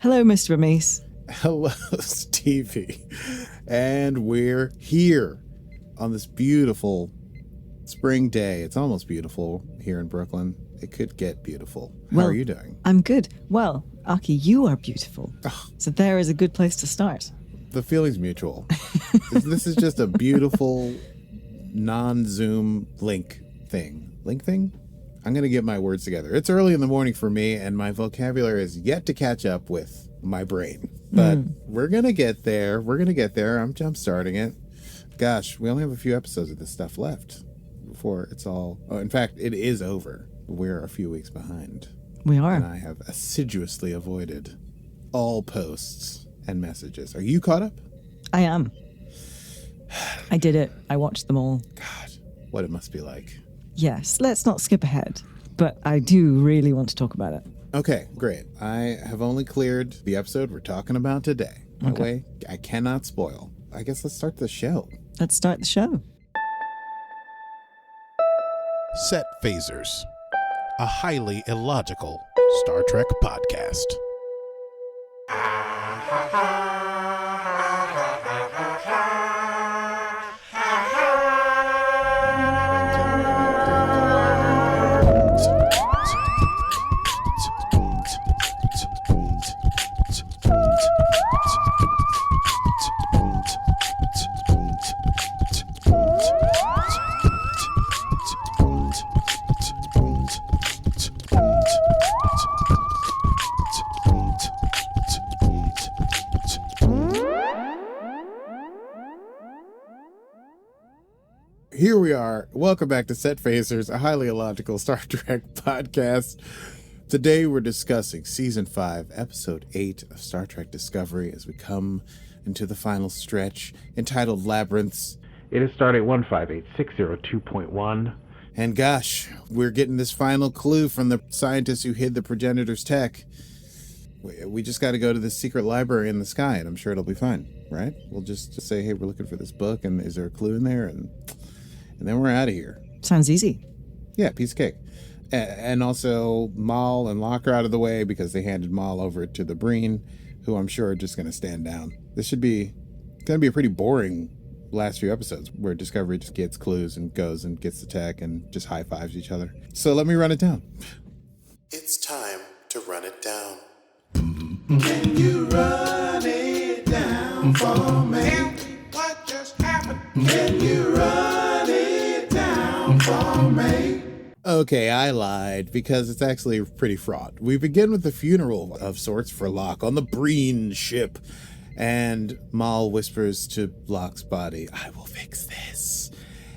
Hello, Mr. Rhys. Hello, Stevie. And we're here on this beautiful spring day. It's almost beautiful here in Brooklyn. It could get beautiful. How are you doing? I'm good. Well, Aki, you are beautiful. So there is a good place to start. The feeling's mutual. This is just a beautiful non-Zoom link thing. Link thing? I'm going to get my words together. It's early in the morning for me, and my vocabulary is yet to catch up with my brain. But we're going to get there. I'm jump-starting it. Gosh, we only have a few episodes of this stuff left before it's all... Oh, in fact, it is over. We're a few weeks behind. We are. And I have assiduously avoided all posts and messages. Are you caught up? I am. I did it. I watched them all. God, what it must be like. Yes, let's not skip ahead. But I do really want to talk about it. Okay, great. I have only cleared the episode we're talking about today. That way, I cannot spoil. I guess let's start the show. Let's start the show. Set Phasers, a highly illogical Star Trek podcast. Here we are. Welcome back to Set Phasers, a highly illogical Star Trek podcast. Today we're discussing Season 5, Episode 8 of Star Trek Discovery as we come into the final stretch, entitled Labyrinths. It is stardate 158602.1. And gosh, we're getting this final clue from the scientists who hid the progenitor's tech. We just got to go to this secret library in the sky, and I'm sure it'll be fine, right? We'll just say, hey, we're looking for this book, and is there a clue in there? And then we're out of here. Sounds easy. Yeah, piece of cake. And also, Moll and Locke are out of the way because they handed Moll over to the Breen, who I'm sure are just going to stand down. This should be going to be a pretty boring last few episodes where Discovery just gets clues and goes and gets the tech and just high-fives each other. So let me run it down. It's time to run it down. Can you run it down for me? What just happened? Can you run it down for me? Okay, I lied because it's actually pretty fraught. We begin with a funeral of sorts for Locke on the Breen ship. And Moll whispers to Locke's body, I will fix this.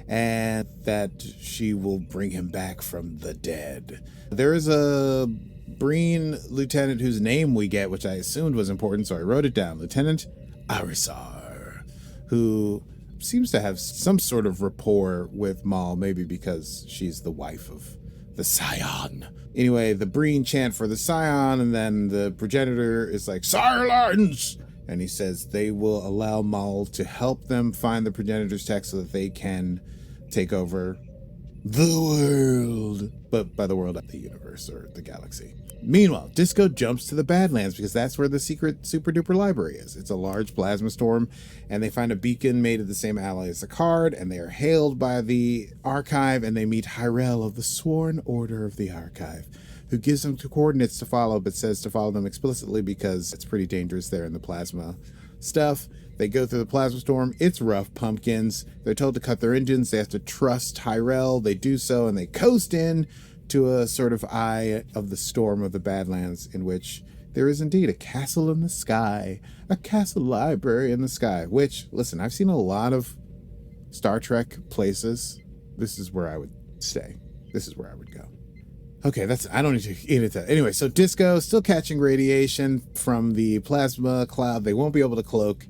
And that she will bring him back from the dead. There is a Breen lieutenant whose name we get, which I assumed was important, so I wrote it down. Lieutenant Arisar, who seems to have some sort of rapport with Moll, maybe because she's the wife of the Scion. Anyway, the Breen chant for the Scion, and then the progenitor is like, silence! And he says they will allow Moll to help them find the progenitor's tech so that they can take over the world. But by the world, the universe or the galaxy. Meanwhile, Disco jumps to the Badlands because that's where the secret super-duper library is. It's a large plasma storm, and they find a beacon made of the same alloy as the card, and they are hailed by the Archive, and they meet Hyrel of the Sworn Order of the Archive, who gives them the coordinates to follow, but says to follow them explicitly because it's pretty dangerous there in the plasma stuff. They go through the plasma storm. It's rough pumpkins. They're told to cut their engines. They have to trust Hyrel. They do so, and they coast in to a sort of eye of the storm of the Badlands, in which there is indeed a castle in the sky, a castle library in the sky, which, listen, I've seen a lot of Star Trek places. This is where I would stay. This is where I would go. Okay, I don't need to get into that. Anyway, so Disco still catching radiation from the plasma cloud. They won't be able to cloak.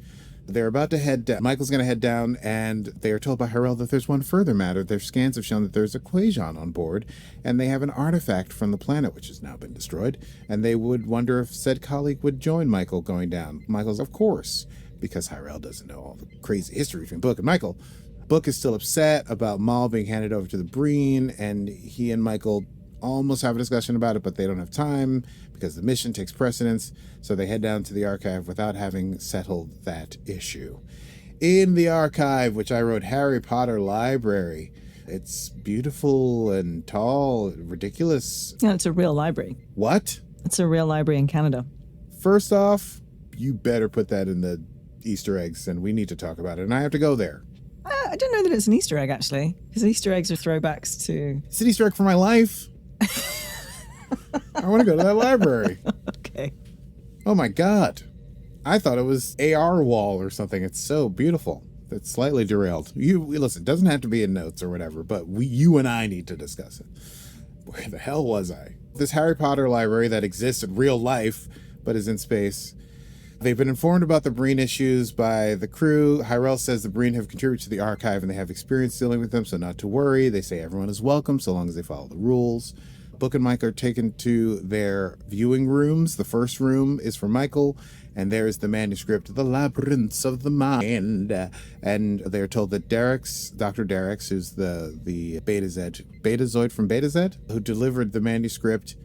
They're about to head down. Michael's going to head down, and they are told by Hyrel that there's one further matter. Their scans have shown that there's a Kwejian on board, and they have an artifact from the planet, which has now been destroyed, and they would wonder if said colleague would join Michael going down. Michael's, of course, because Hyrel doesn't know all the crazy history between Book and Michael. Book is still upset about Moll being handed over to the Breen, and he and Michael almost have a discussion about it, but they don't have time because the mission takes precedence. So they head down to the archive without having settled that issue. In the archive, which I wrote Harry Potter Library, it's beautiful and tall, ridiculous. Yeah, it's a real library. What? It's a real library in Canada. First off, you better put that in the Easter eggs, and we need to talk about it, and I have to go there. I don't know that it's an Easter egg, actually, because Easter eggs are throwbacks to... It's an Easter egg for my life. I want to go to that library. Okay. Oh my God. I thought it was AR wall or something. It's so beautiful. It's slightly derailed. Listen, it doesn't have to be in notes or whatever, but you and I need to discuss it. Where the hell was I? This Harry Potter library that exists in real life, but is in space. They've been informed about the Breen issues by the crew. Hyrel says the Breen have contributed to the archive and they have experience dealing with them, so not to worry. They say everyone is welcome so long as they follow the rules. Book and Mike are taken to their viewing rooms. The first room is for Michael, and there is the manuscript, The Labyrinths of the Mind. And they're told that Derex, Dr. Derex, who's the Betazoid from Betazed, who delivered the manuscript,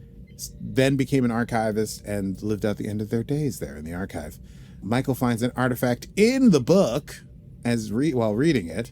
then became an archivist and lived out the end of their days there in the archive. Michael finds an artifact in the book while reading it,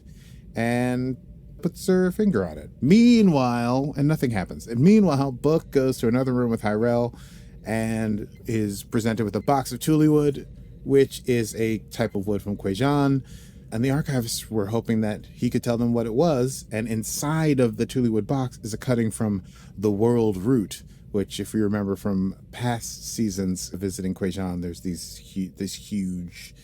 and puts her finger on it. Meanwhile, and nothing happens. And meanwhile, Book goes to another room with Hyrel and is presented with a box of tule wood, which is a type of wood from Kwejian. And the archivists were hoping that he could tell them what it was. And inside of the tule wood box is a cutting from the world root, which, if you remember from past seasons visiting Kwejian, there's this huge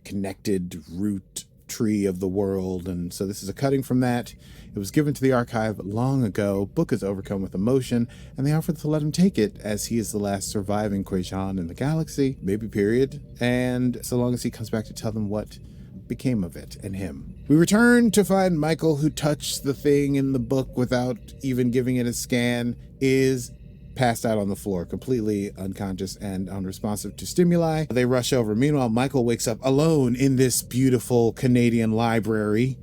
connected root tree of the world, and so this is a cutting from that. It was given to the archive long ago. Book is overcome with emotion, and they offer to let him take it, as he is the last surviving Kwejian in the galaxy, maybe period, and so long as he comes back to tell them what became of it and him. We return to find Michael, who touched the thing in the book without even giving it a scan, is passed out on the floor, completely unconscious and unresponsive to stimuli. They rush over. Meanwhile, Michael wakes up alone in this beautiful Canadian library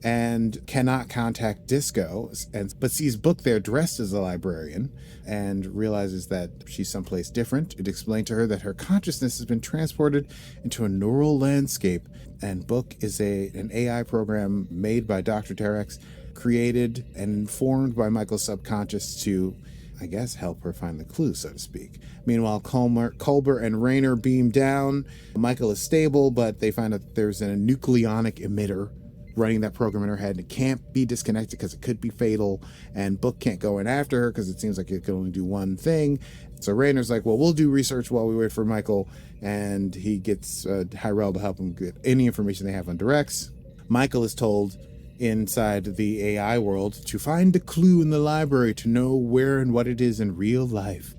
and cannot contact Disco, but sees Book there dressed as a librarian and realizes that she's someplace different. It explained to her that her consciousness has been transported into a neural landscape, and Book is an AI program made by Dr. Derex, created and informed by Michael's subconscious to, I guess, help her find the clue, so to speak. Meanwhile, Culber and Raynor beam down. Michael is stable, but they find out there's a nucleonic emitter running that program in her head, and it can't be disconnected because it could be fatal, and Book can't go in after her because it seems like it can only do one thing. So Raynor's like, well, we'll do research while we wait for Michael, and he gets Hyrel to help him get any information they have on Derex. Michael is told inside the AI world to find a clue in the library to know where and what it is in real life.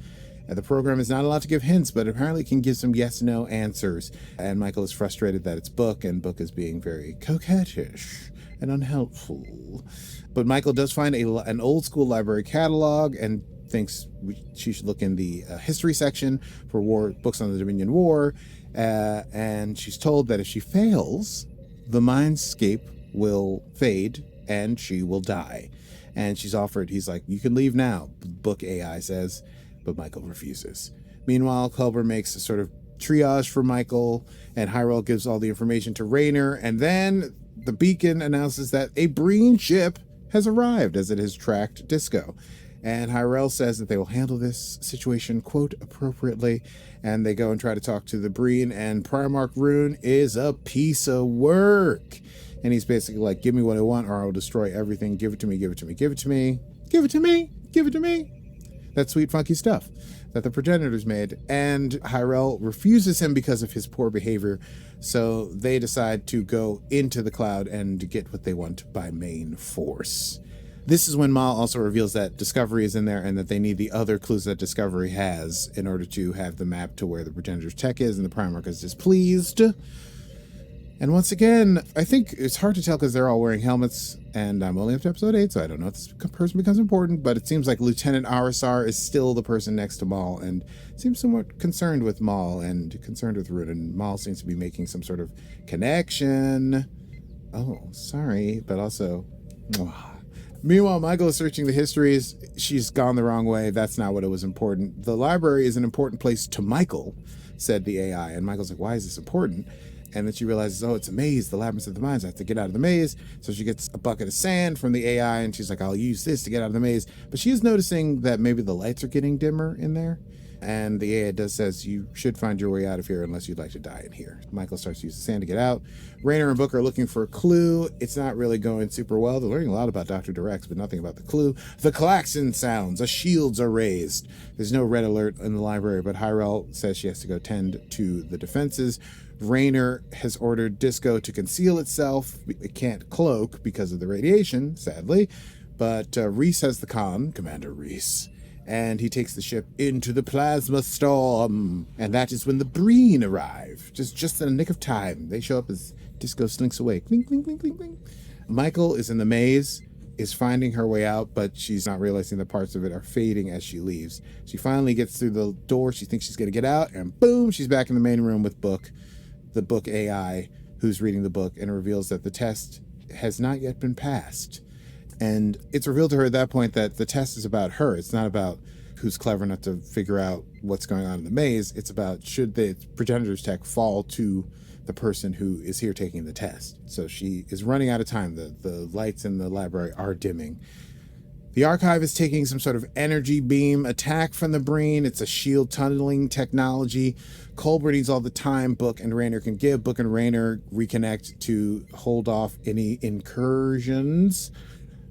And the program is not allowed to give hints, but apparently can give some yes/no answers. And Michael is frustrated that it's Book, and Book is being very coquettish and unhelpful. But Michael does find an old school library catalog and thinks she should look in the history section for books on the Dominion War. And she's told that if she fails, the mindscape will fade and she will die. And he's like, you can leave now, Book AI says, but Michael refuses. Meanwhile, Culber makes a sort of triage for Michael, and Hyrel gives all the information to Raynor, and then the beacon announces that a Breen ship has arrived as it has tracked Disco. And Hyrel says that they will handle this situation, quote, appropriately, and they go and try to talk to the Breen, and Primarch Rune is a piece of work. And he's basically like, give me what I want or I will destroy everything. Give it to me, give it to me, give it to me. Give it to me, give it to me. That sweet, funky stuff that the progenitors made. And Hyrel refuses him because of his poor behavior. So they decide to go into the cloud and get what they want by main force. This is when Moll also reveals that Discovery is in there and that they need the other clues that Discovery has in order to have the map to where the progenitor's tech is, and the Primarch is displeased. And once again, I think it's hard to tell because they're all wearing helmets, and I'm only up to episode 8, so I don't know if this person becomes important, but it seems like Lieutenant Arisar is still the person next to Moll, and seems somewhat concerned with Moll and concerned with Rune, and Moll seems to be making some sort of connection. Oh, sorry, but also, Meanwhile, Michael is searching the histories. She's gone the wrong way. That's not what it was important. The library is an important place to Michael, said the AI. And Michael's like, why is this important? And then she realizes, oh, it's a maze, the labyrinth of the mines. I have to get out of the maze. So she gets a bucket of sand from the AI, and she's like, I'll use this to get out of the maze. But she is noticing that maybe the lights are getting dimmer in there. And the AI says, you should find your way out of here unless you'd like to die in here. Michael starts to use the sand to get out. Raynor and Book are looking for a clue. It's not really going super well. They're learning a lot about Dr. Derex, but nothing about the clue. The klaxon sounds. The shields are raised. There's no red alert in the library, but Hyrel says she has to go tend to the defenses. Raynor has ordered Disco to conceal itself. It can't cloak because of the radiation, sadly. But Rhys has the Cmmdr Rhys. And he takes the ship into the plasma storm. And that is when the Breen arrive. Just in a nick of time. They show up as Disco slinks away. Clink, clink, clink, clink, clink. Michael is in the maze, is finding her way out, but she's not realizing that parts of it are fading as she leaves. She finally gets through the door. She thinks she's going to get out. And boom, she's back in the main room with Book, the Book AI, who's reading the book. And it reveals that the test has not yet been passed. And it's revealed to her at that point that the test is about her. It's not about who's clever enough to figure out what's going on in the maze. It's about should the progenitor's tech fall to the person who is here taking the test. So she is running out of time. The lights in the library are dimming. The archive is taking some sort of energy beam attack from the Breen. It's a shield tunneling technology. Culber needs all the time Book and Raynor can give. Book and Raynor reconnect to hold off any incursions.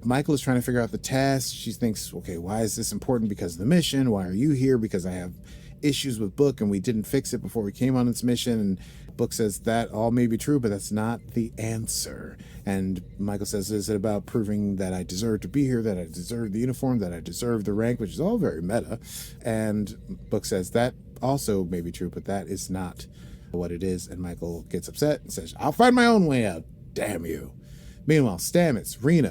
Michael is trying to figure out the test. She thinks, okay, why is this important? Because of the mission. Why are you here? Because I have issues with Book and we didn't fix it before we came on this mission. And Book says that all may be true, but that's not the answer. And Michael says, is it about proving that I deserve to be here, that I deserve the uniform, that I deserve the rank, which is all very meta. And Book says that also may be true, but that is not what it is. And Michael gets upset and says, I'll find my own way out. Damn you. Meanwhile, Stamets, Reno,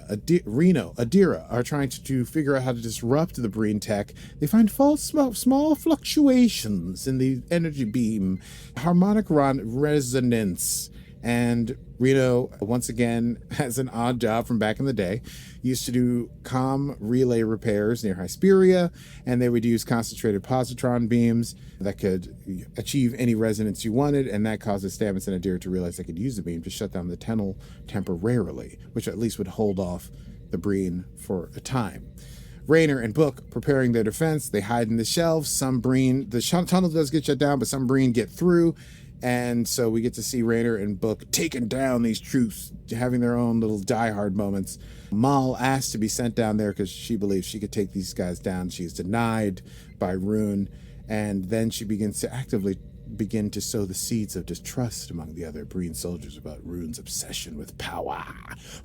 Adira are trying to figure out how to disrupt the Breen tech. They find small fluctuations in the energy beam, harmonic resonance. And Reno, once again, has an odd job from back in the day. He used to do comm relay repairs near Hesperia, and they would use concentrated positron beams that could achieve any resonance you wanted, and that causes Stamets and Adira to realize they could use the beam to shut down the tunnel temporarily, which at least would hold off the Breen for a time. Raynor and Book preparing their defense. They hide in the shelves. The tunnel does get shut down, but some Breen get through. And so we get to see Raynor and Book taking down these troops, having their own little diehard moments. Moll asked to be sent down there because she believes she could take these guys down. She's denied by Rune. And then she begins to actively begin to sow the seeds of distrust among the other Breen soldiers about Rune's obsession with power.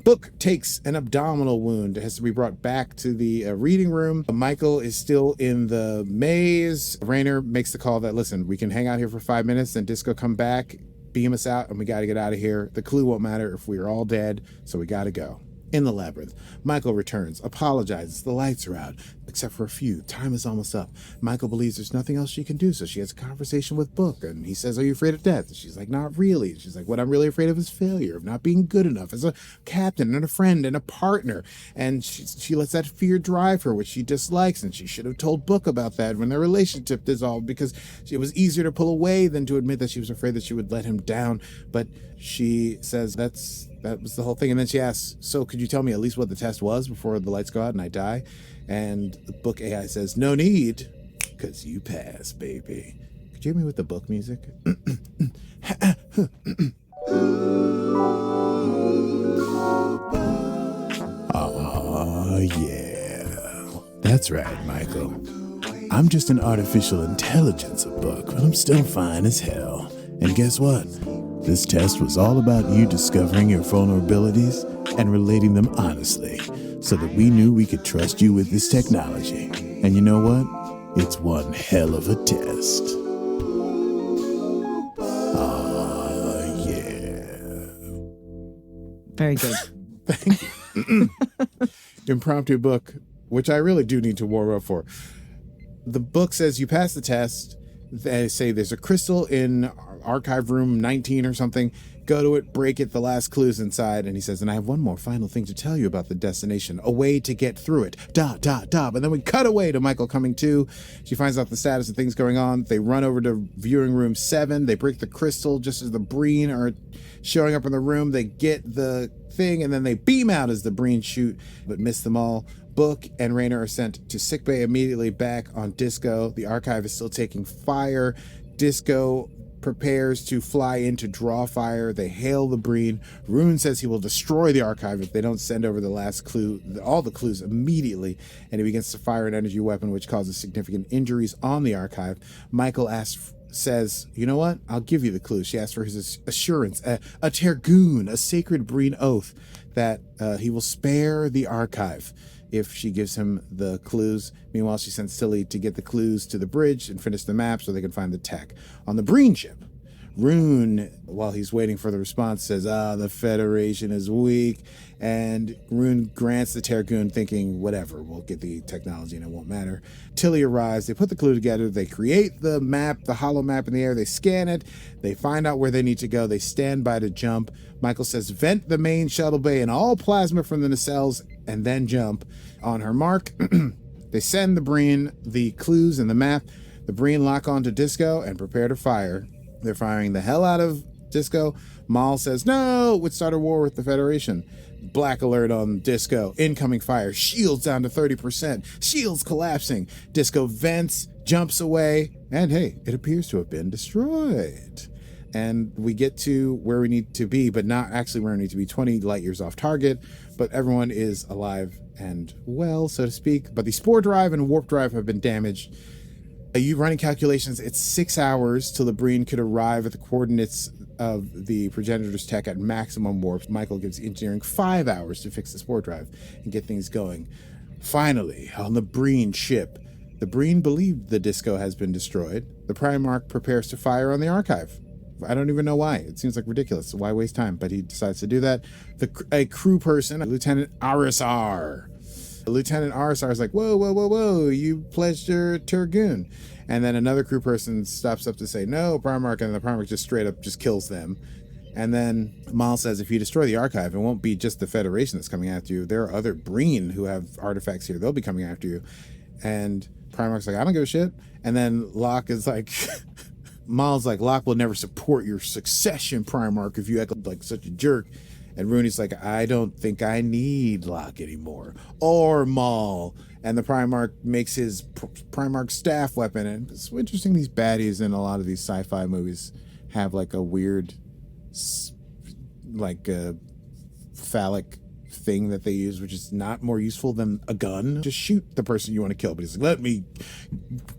Book takes an abdominal wound. It has to be brought back to the reading room. Michael is still in the maze. Raynor makes the call that, listen, we can hang out here for 5 minutes, then Disco come back, beam us out, and we got to get out of here. The clue won't matter if we are all dead, so we got to go. In the labyrinth, Michael returns, apologizes. The lights are out, except for a few. Time is almost up. Michael believes there's nothing else she can do, so she has a conversation with Book, and he says, are you afraid of death? And she's like, not really. And she's like, what I'm really afraid of is failure, of not being good enough as a captain and a friend and a partner. And she lets that fear drive her, which she dislikes, and she should have told Book about that when their relationship dissolved, because it was easier to pull away than to admit that she was afraid that she would let him down. But she says that was the whole thing. And then she asks, so could you tell me at least what the test was before the lights go out and I die? And the Book AI says, no need, because you pass, baby. Could you hear me with the Book music? Oh, yeah. That's right, Michael. I'm just an artificial intelligence of Book, but I'm still fine as hell. And guess what? This test was all about you discovering your vulnerabilities and relating them honestly, so that we knew we could trust you with this technology. And you know what? It's one hell of a test. Oh, yeah. Very good. Thank you. Impromptu book, which I really do need to warm up for. The book says you pass the test. They say there's a crystal in archive room 19 or something. Go to it, break it, the last clue's inside. And he says, and I have one more final thing to tell you about the destination. A way to get through it. ... And then we cut away to Michael coming to. She finds out the status of things going on. They run over to viewing room 7. They break the crystal just as the Breen are showing up in the room. They get the thing, and then they beam out as the Breen shoot, but miss them all. Book and Raynor are sent to sickbay immediately back on Disco. The archive is still taking fire. Disco prepares to fly in to draw fire. They hail the Breen. Rune says he will destroy the archive if they don't send over the last clue, all the clues immediately, and he begins to fire an energy weapon which causes significant injuries on the archive. Michael says, you know what? I'll give you the clue. She asks for his assurance, a tergoon, a sacred Breen oath that he will spare the archive if she gives him the clues. Meanwhile, she sends Tilly to get the clues to the bridge and finish the map so they can find the tech. On the Breen ship, Rune, while he's waiting for the response, says, the Federation is weak. And Rune grants the Tergoon, thinking, whatever, we'll get the technology and it won't matter. Tilly arrives, they put the clue together, they create the map, the hollow map in the air, they scan it, they find out where they need to go, they stand by to jump. Michael says, vent the main shuttle bay and all plasma from the nacelles, and then jump. On her mark, they send the Breen the clues and the map. The Breen lock onto Disco and prepare to fire. They're firing the hell out of Disco. Moll says, no, would start a war with the Federation. Black alert on Disco. Incoming fire. Shields down to 30%. Shields collapsing. Disco vents, jumps away, and hey, it appears to have been destroyed. And we get to where we need to be, but not actually where we need to be, 20 light years off target. But everyone is alive and well, so to speak. But the spore drive and warp drive have been damaged. You running calculations, it's 6 hours till the Breen could arrive at the coordinates of the progenitor's tech at maximum warps. Michael gives engineering 5 hours to fix the spore drive and get things going. Finally, on the Breen ship, the Breen believe the Disco has been destroyed. The Primarch prepares to fire on the archive. I don't even know why. It seems like ridiculous. Why waste time? But he decides to do that. A crew person, Lieutenant Arisar. Lieutenant Arisar is like, whoa, you pledged your Tergoon. And then another crew person stops up to say, no, Primarch, and the Primarch just straight up just kills them. And then Moll says, if you destroy the archive, it won't be just the Federation that's coming after you. There are other Breen who have artifacts here. They'll be coming after you. And Primarch's like, I don't give a shit. And then Locke is like... Moll's like, Locke will never support your succession, Primarch, if you act like such a jerk. And Rooney's like, I don't think I need Locke anymore. Or Moll. And the Primarch makes his Primarch staff weapon. And it's interesting, these baddies in a lot of these sci-fi movies have like a weird, like a phallic thing that they use, which is not more useful than a gun. Just shoot the person you want to kill. But he's like, let me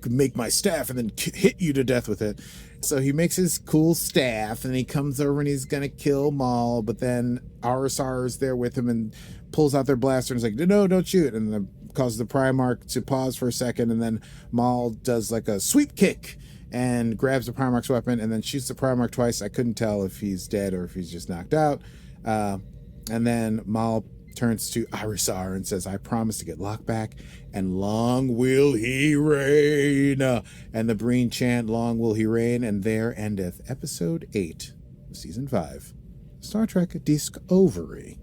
make my staff and then hit you to death with it. So he makes his cool staff and he comes over and he's gonna kill Moll, but then Arisar is there with him and pulls out their blaster and is like, no, don't shoot, and then causes the Primarch to pause for a second, and then Moll does like a sweep kick and grabs the Primarch's weapon and then shoots the Primarch twice. I couldn't tell if he's dead or if he's just knocked out. And then Moll turns to Arisar and says, I promise to get Locke back, and long will he reign. And the Breen chant, long will he reign, and there endeth episode 8 of season 5, Star Trek Discovery.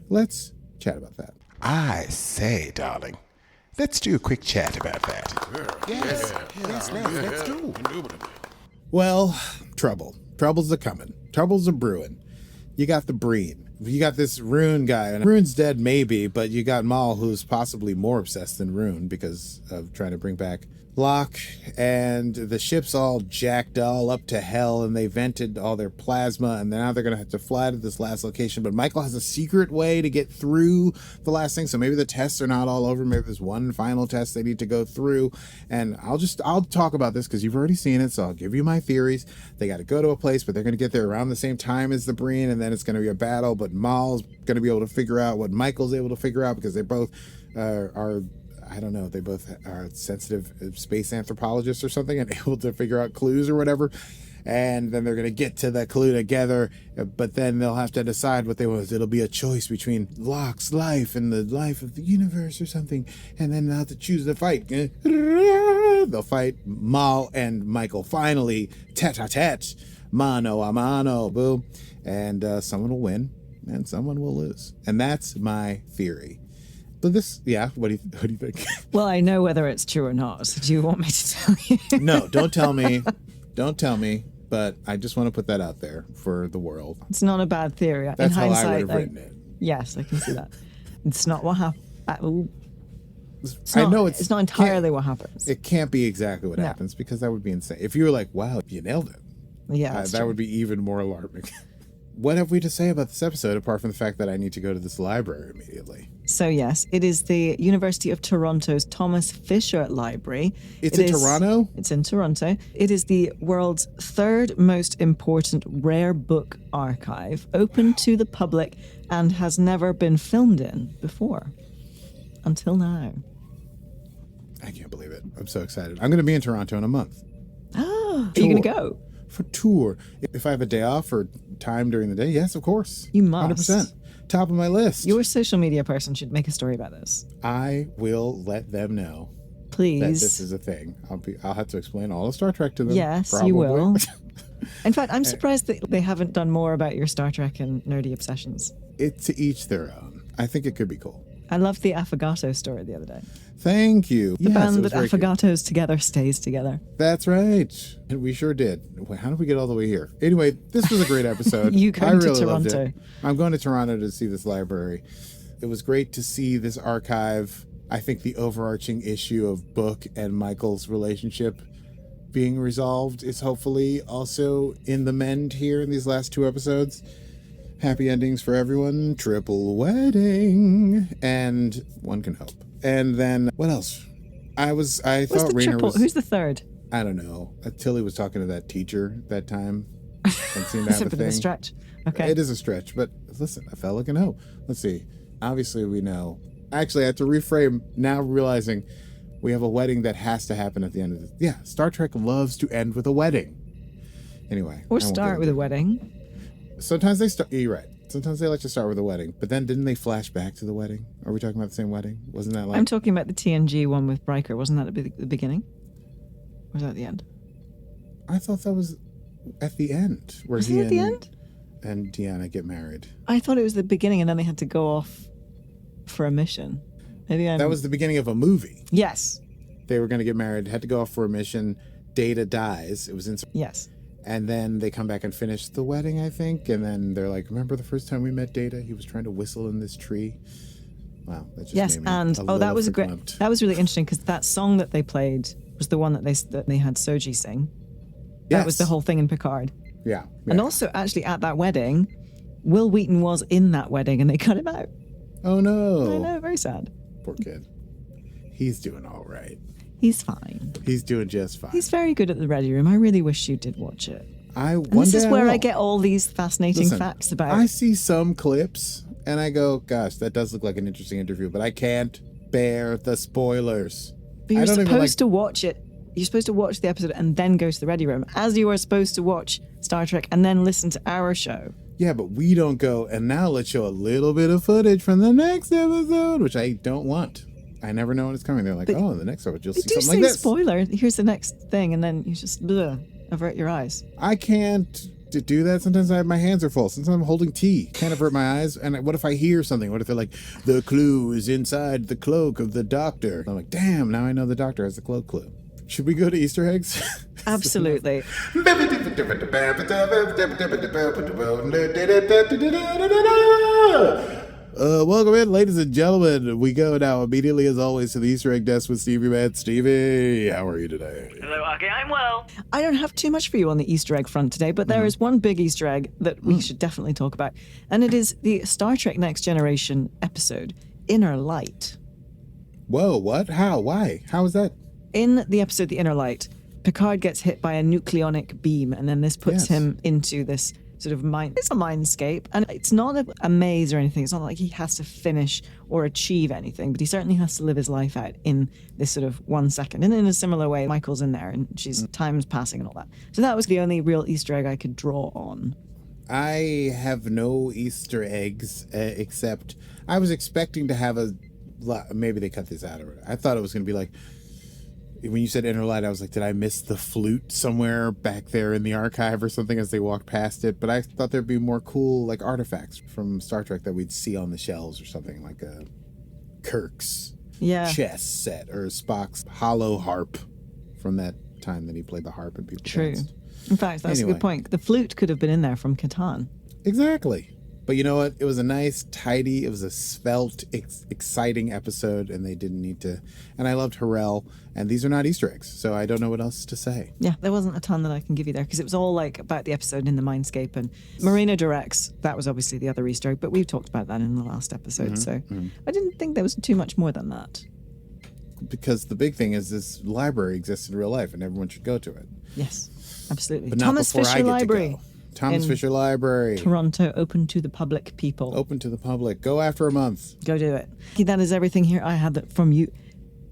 Let's chat about that. I say, darling, let's do a quick chat about that. Yes, let's do. Well, Trouble's a coming. Trouble's a brewing. You got the Breen. You got this Rune guy, and Rune's dead maybe, but you got Moll, who's possibly more obsessed than Rune because of trying to bring back Locke, and the ship's all jacked all up to hell, and they vented all their plasma, and now they're gonna have to fly to this last location. But Michael has a secret way to get through the last thing, so maybe the tests are not all over. Maybe there's one final test they need to go through, and I'll talk about this because you've already seen it, so I'll give you my theories. They got to go to a place, but they're gonna get there around the same time as the Breen, and then it's gonna be a battle. But Moll's gonna be able to figure out what Michael's able to figure out because they both are. I don't know, they both are sensitive space anthropologists or something and able to figure out clues or whatever. And then they're going to get to the clue together, but then they'll have to decide what they want. It'll be a choice between Locke's life and the life of the universe or something. And then they'll have to choose the fight. They'll fight Moll and Michael finally, tete-a-tete. mano a mano, boom. And someone will win and someone will lose. And that's my theory. But this, yeah, what do you think? Well, I know whether it's true or not. So do you want me to tell you? No, don't tell me. Don't tell me. But I just want to put that out there for the world. It's not a bad theory. That's In how hindsight, I would have written it. Yes, I can see that. It's not what happened. I know it's not entirely what happens. It can't be exactly what happens because that would be insane. If you were like, wow, you nailed it. Yeah, that would be even more alarming. What have we to say about this episode apart from the fact that I need to go to this library immediately? So yes, it is the University of Toronto's Thomas Fisher Library. It's in Toronto? It's in Toronto. It is the world's third most important rare book archive, open to the public and has never been filmed in before. Until now. I can't believe it. I'm so excited. I'm going to be in Toronto in a month. Are you going to go? For tour. If I have a day off or time during the day, yes, of course. You must. 100%. Top of my list. Your social media person should make a story about this. I will let them know Please. that this is a thing. I'll have to explain all of Star Trek to them. Yes, probably. you will. In fact, I'm surprised that they haven't done more about your Star Trek and nerdy obsessions. It's to each their own. I think it could be cool. I loved the Affogato story the other day. Thank you. The band that affogatos together stays together. That's right. And we sure did. How did we get all the way here? Anyway, this was a great episode. You going to loved Toronto. it. I'm going to Toronto to see this library. It was great to see this archive. I think the overarching issue of Book and Michael's relationship being resolved is hopefully also in the mend here in these last 2 episodes. Happy endings for everyone. Triple wedding. And one can hope. And then what else? I thought Raynor was. Who's the third? I don't know. Tilly was talking to that teacher that time. And seemed to It's have a bit of a stretch. Okay. It is a stretch, but listen, a fella can hope. Let's see. Obviously, we know. Actually, I have to reframe now, realizing we have a wedding that has to happen at the end of this. Yeah, Star Trek loves to end with a wedding. Anyway. Or start with a wedding. Sometimes they start. You're right. Sometimes they like to start with a wedding, but then didn't they flash back to the wedding? Are we talking about the same wedding? Wasn't that like? I'm talking about the TNG one with Riker. Wasn't that at the beginning? Or was that at the end? I thought that was at the end. Where Was it at the end? And Deanna get married. I thought it was the beginning, and then they had to go off for a mission. That was the beginning of a movie. Yes. They were going to get married, had to go off for a mission. Data dies. It was in. Yes. And then they come back and finish the wedding, I think. And then they're like, remember the first time we met Data? He was trying to whistle in this tree. Wow. That just made me and that was verklempt. That was really interesting because that song that they played was the one that they had Soji sing. That was the whole thing in Picard. Yeah. And also, actually, at that wedding, Will Wheaton was in that wedding and they cut him out. Oh, no. I know, very sad. Poor kid. He's doing all right. He's fine. He's doing just fine. He's very good at the Ready Room. I really wish you did watch it. This is where I get all these fascinating facts about. I see some clips and I go, gosh, that does look like an interesting interview, but I can't bear the spoilers. But you're supposed to watch it. You're supposed to watch the episode and then go to the Ready Room, as you are supposed to watch Star Trek and then listen to our show. Yeah, but we don't go, and now let's show a little bit of footage from the next episode, which I don't want. I never know when it's coming. They're like, in the next episode you'll see something like this. Spoiler. Here's the next thing, and then you just avert your eyes. I can't do that. Sometimes my hands are full. Sometimes I'm holding tea. Can't avert my eyes. And what if I hear something? What if they're like, the clue is inside the cloak of the doctor? I'm like, damn, now I know the doctor has the cloak clue. Should we go to Easter eggs? Absolutely. Welcome in, ladies and gentlemen. We go now immediately, as always, to the Easter egg desk with Stevie Man. Stevie, how are you today? Hello, okay, I'm well. I don't have too much for you on the Easter egg front today, but there is one big Easter egg that we should definitely talk about, and it is the Star Trek Next Generation episode, Inner Light. Whoa, what? How? Why? How is that? In the episode The Inner Light, Picard gets hit by a nucleonic beam, and then this puts him into this sort of it's a mindscape, and it's not a maze or anything. It's not like he has to finish or achieve anything, but he certainly has to live his life out in this sort of 1 second. And in a similar way, Michael's in there, and time's passing and all that. So that was the only real Easter egg I could draw on. I have no Easter eggs, except I was expecting to have maybe they cut this out of it. I thought it was going to be like, when you said inner light, I was like, did I miss the flute somewhere back there in the archive or something as they walked past it? But I thought there'd be more cool like artifacts from Star Trek that we'd see on the shelves or something, like a Kirk's chess set or Spock's hollow harp from that time that he played the harp and people danced. In fact, that's a good point. The flute could have been in there from Catan. Exactly. But you know what? It was a nice, tidy, it was a svelte, exciting episode, and they didn't need to. And I loved Harrell, and these are not Easter eggs, so I don't know what else to say. Yeah, there wasn't a ton that I can give you there, because it was all like about the episode in the Mindscape, and Marina Derex, that was obviously the other Easter egg, but we've talked about that in the last episode, I didn't think there was too much more than that. Because the big thing is this library exists in real life, and everyone should go to it. Yes, absolutely. But Thomas not before Fisher I get Library. to go. Thomas Fisher Library. Toronto, open to the public, people. Open to the public. Go after a month. Go do it. That is everything here I had from you.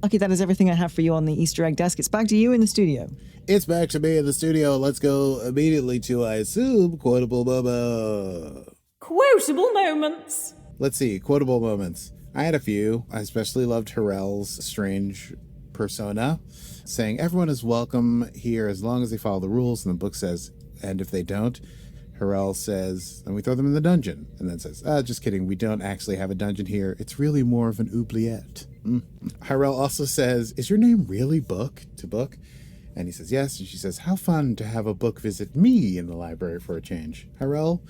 Lucky, that is everything I have for you on the Easter egg desk. It's back to you in the studio. It's back to me in the studio. Let's go immediately to, I assume, Quotable Bubba. Quotable moments. Let's see, quotable moments. I had a few. I especially loved Harrell's strange persona, saying everyone is welcome here as long as they follow the rules, and the book says, and if they don't, Harrell says, and we throw them in the dungeon, and then says, just kidding, we don't actually have a dungeon here. It's really more of an oubliette. Harrell also says, is your name really Book to Book? And he says, yes. And she says, how fun to have a book visit me in the library for a change. Harrell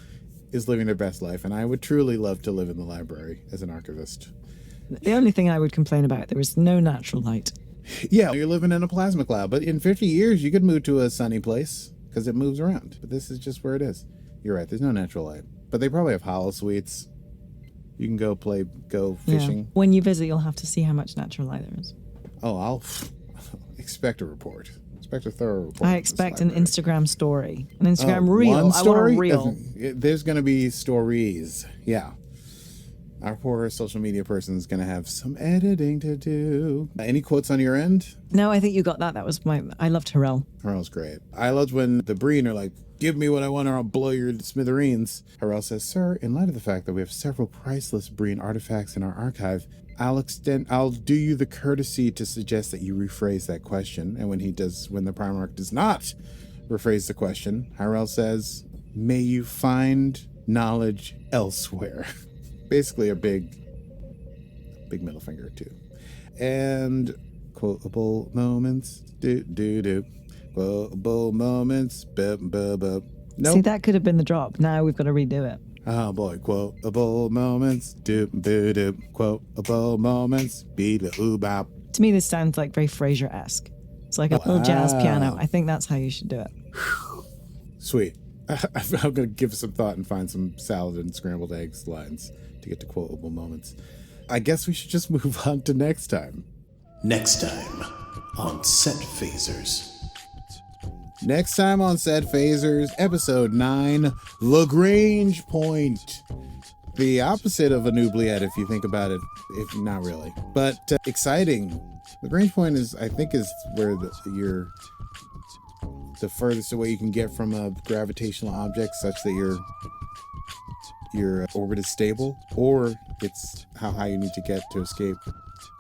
is living their best life, and I would truly love to live in the library as an archivist. The only thing I would complain about, there is no natural light. Yeah, you're living in a plasma cloud, but in 50 years, you could move to a sunny place because it moves around. But this is just where it is. You're right, there's no natural light. But they probably have hollow suites. You can go fishing. Yeah. When you visit, you'll have to see how much natural light there is. Oh, I'll expect a report. Expect a thorough report. I expect an Instagram story. An Instagram reel. One story? I want a reel. There's going to be stories. Yeah. Our poor social media person is going to have some editing to do. Any quotes on your end? No, I think you got that. I loved Harrell. Harrell's great. I loved when the Breen are like, give me what I want or I'll blow your smithereens. Harrell says, sir, in light of the fact that we have several priceless Breen artifacts in our archive, I'll do you the courtesy to suggest that you rephrase that question. And when the Primarch does not rephrase the question, Harrell says, may you find knowledge elsewhere. Basically a big middle finger too. And quotable moments, quotable moments, nope. See, that could have been the drop. Now we've got to redo it. Oh boy, quotable moments, quotable moments, beep-a-oo-bop. To me, this sounds like very Frasier-esque. It's like a little jazz piano. I think that's how you should do it. Sweet. I'm going to give some thought and find some salad and scrambled eggs lines to get to quotable moments. I guess we should just move on to next time. Next time on Set Phasers. Next time on Set Phasers, episode 9, Lagrange Point. The opposite of an oubliette, if you think about it, if not really, but exciting. Lagrange Point is where the furthest away you can get from a gravitational object, such that your orbit is stable, or it's how high you need to get to escape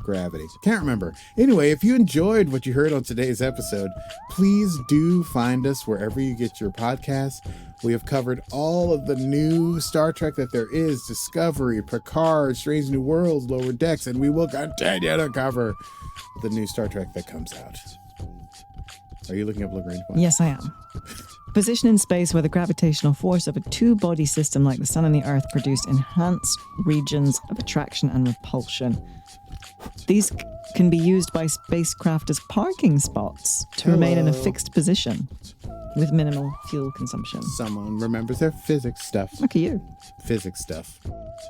gravity. Can't remember. Anyway, if you enjoyed what you heard on today's episode, please do find us wherever you get your podcasts. We have covered all of the new Star Trek that there is: Discovery, Picard, Strange New Worlds, Lower Decks, and we will continue to cover the new Star Trek that comes out. Are you looking up Lagrange Point? Yes, I am. Position in space where the gravitational force of a two-body system like the Sun and the Earth produce enhanced regions of attraction and repulsion. These can be used by spacecraft as parking spots to remain in a fixed position with minimal fuel consumption. Someone remembers their physics stuff. Look at you. Physics stuff.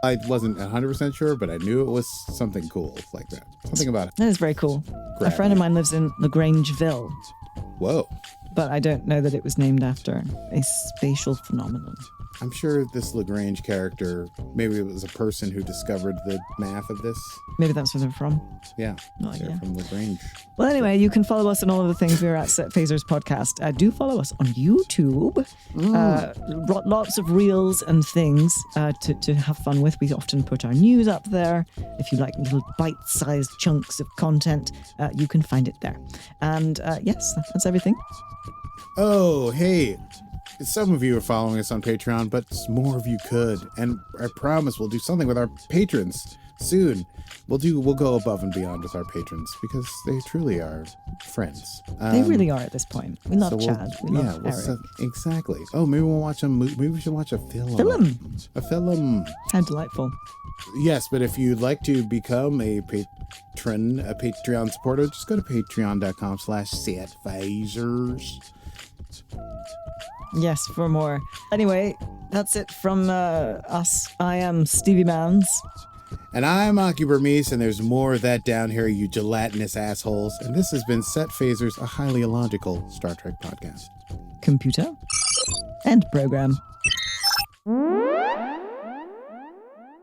I wasn't 100% sure, but I knew it was something cool like that. Something about it. That is very cool. Gravity. A friend of mine lives in Lagrangeville. Whoa. But I don't know that it was named after a spatial phenomenon. I'm sure this Lagrange character, maybe it was a person who discovered the math of this. Maybe that's where they're from. Yeah, No they're idea. from Lagrange. Well, anyway, you can follow us on all of the things. We're at Set Phasers Podcast. Do follow us on YouTube. Lots of reels and things to have fun with. We often put our news up there. If you like little bite-sized chunks of content, you can find it there. And yes, that's everything. Oh, hey. Some of you are following us on Patreon, but more of you could. And I promise we'll do something with our patrons soon. We'll go above and beyond with our patrons because they truly are friends. They really are at this point. We love so Chad. We love Eric. Exactly. Oh, maybe we'll watch a movie. Maybe we should watch a film. A film. How delightful. Yes, but if you'd like to become a patron, a Patreon supporter, just go to patreon.com/setphasers. Yes, for more. Anyway, that's it from us. I am Stevie Mans. And I'm Aki Burmese, and there's more of that down here, you gelatinous assholes. And this has been Set Phasers, a highly illogical Star Trek podcast. Computer. End program.